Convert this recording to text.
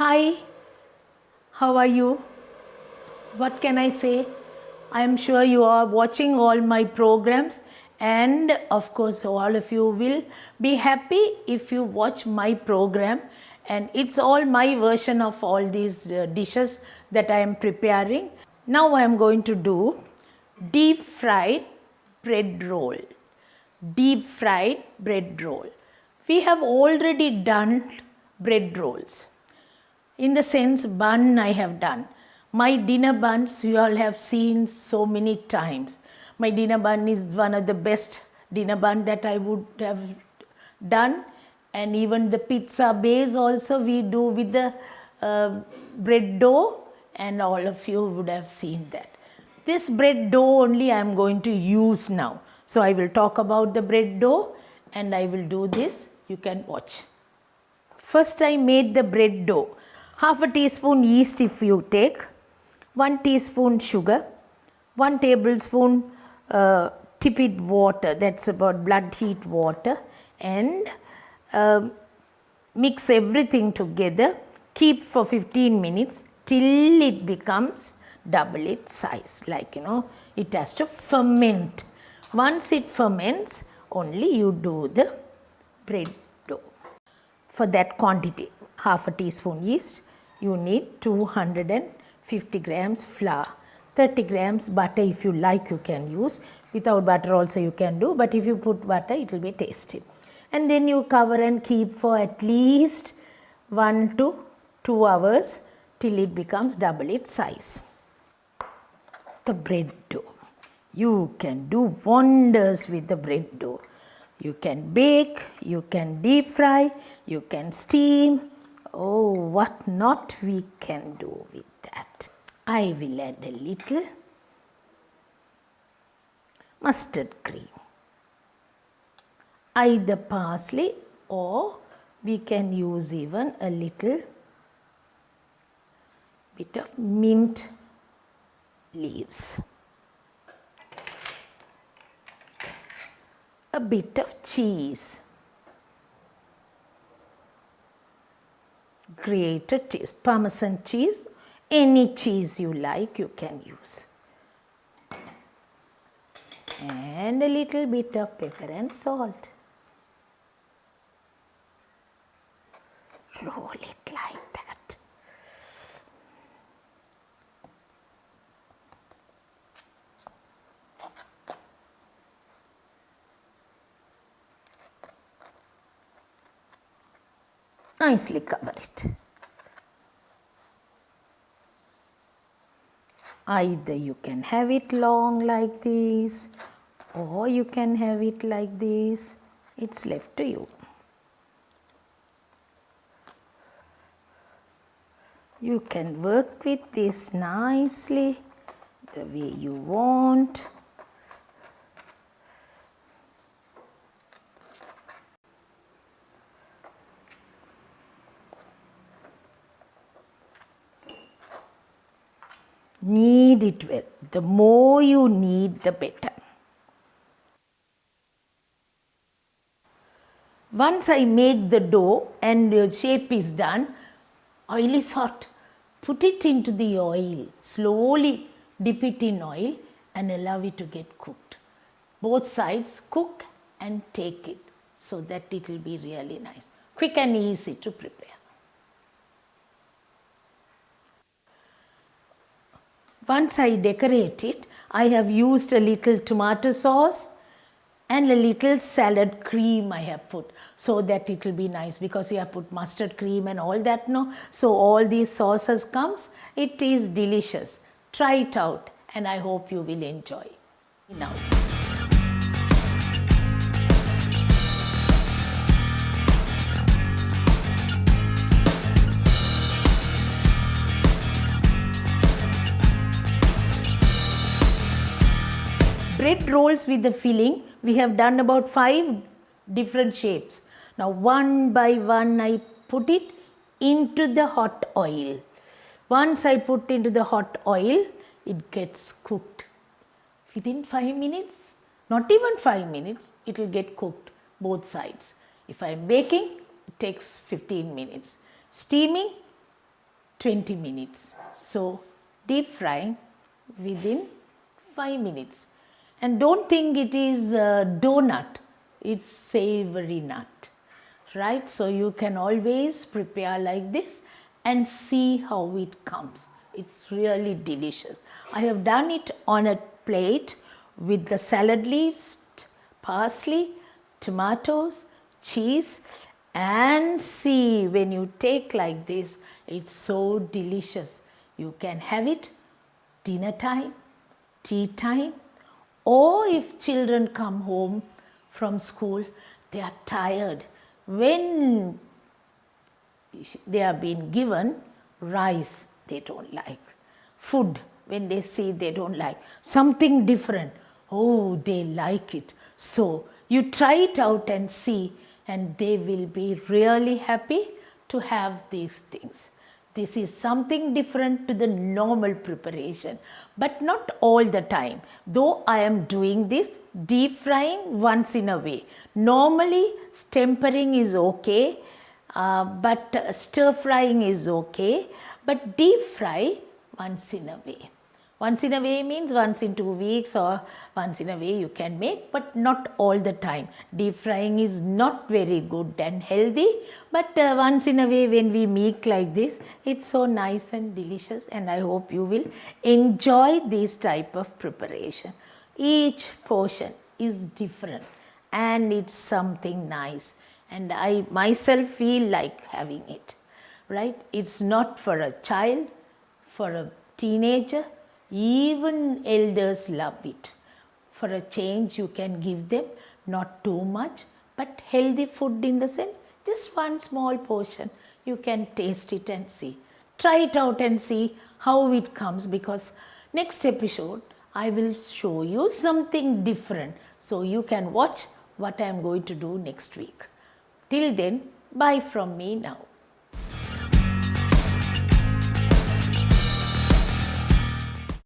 Hi, how are you? What can I say? I am sure you are watching all my programs, and of course all of you will be happy if you watch my program, and it's all my version of all these dishes that I am preparing. Now I am going to do deep fried bread roll. Deep fried bread roll. We have already done bread rolls. In the sense, bun I have done. My dinner buns you all have seen so many times. My dinner bun is one of the best dinner bun that I would have done, and even the pizza base also we do with the bread dough, and all of you would have seen that. This bread dough only I am going to use now. So I will talk about the bread dough and I will do this. You can watch. First I made the bread dough. Half a teaspoon yeast if you take, 1 teaspoon sugar, 1 tablespoon tepid water, that's about blood heat water, and mix everything together. Keep for 15 minutes till it becomes double its size, like it has to ferment. Once it ferments, only you do the bread dough. For that quantity, half a teaspoon yeast, you need 250 grams flour, 30 grams butter if you like you can use, without butter also you can do, but if you put butter it will be tasty. And then you cover and keep for at least 1 to 2 hours till it becomes double its size. The bread dough. You can do wonders with the bread dough. You can bake, you can deep fry, you can steam. Oh, what not we can do with that. I will add a little mustard cream. Either parsley, or we can use even a little bit of mint leaves. A bit of cheese, grated cheese, Parmesan cheese, any cheese you like you can use, and a little bit of pepper and salt. Roll it like that. Nicely cover it. Either you can have it long like this, or you can have it like this. It's left to you. You can work with this nicely the way you want. Knead it well. The more you knead, the better. Once I make the dough and the shape is done, oil is hot. Put it into the oil. Slowly dip it in oil and allow it to get cooked. Both sides cook and take it so that it will be really nice. Quick and easy to prepare. Once I decorate it, I have used a little tomato sauce and a little salad cream I have put, so that it will be nice, because you have put mustard cream and all that, no? So all these sauces comes, it is delicious. Try it out and I hope you will enjoy. Now. Bread rolls with the filling, we have done about 5 different shapes. Now one by one I put it into the hot oil. Once I put into the hot oil, it gets cooked. Within 5 minutes, not even 5 minutes, it will get cooked both sides. If I am baking, it takes 15 minutes. Steaming, 20 minutes. So deep frying within 5 minutes. And don't think it is a donut, it's savory nut, right? So you can always prepare like this and see how it comes. It's really delicious. I have done it on a plate with the salad leaves, parsley, tomatoes, cheese, and see, when you take like this, it's so delicious. You can have it dinner time, tea time, or if children come home from school, they are tired. When they are being given rice, they don't like. Food, when they see, they don't like. Something different, oh, they like it. So you try it out and see, and they will be really happy to have these things. This is something different to the normal preparation, but not all the time. Though I am doing this deep frying once in a way. Normally tempering is okay, but stir frying is okay, but deep fry once in a way. Once in a way means once in 2 weeks, or once in a way you can make, but not all the time. Deep frying is not very good and healthy, but once in a way when we make like this, it's so nice and delicious, and I hope you will enjoy this type of preparation. Each portion is different and it's something nice, and I myself feel like having it, right? It's not for a child, for a teenager, even elders love it. For a change, you can give them not too much, but healthy food in the sense, just one small portion. You can taste it and see. Try it out and see how it comes, because next episode I will show you something different. So you can watch what I am going to do next week. Till then, bye from me now.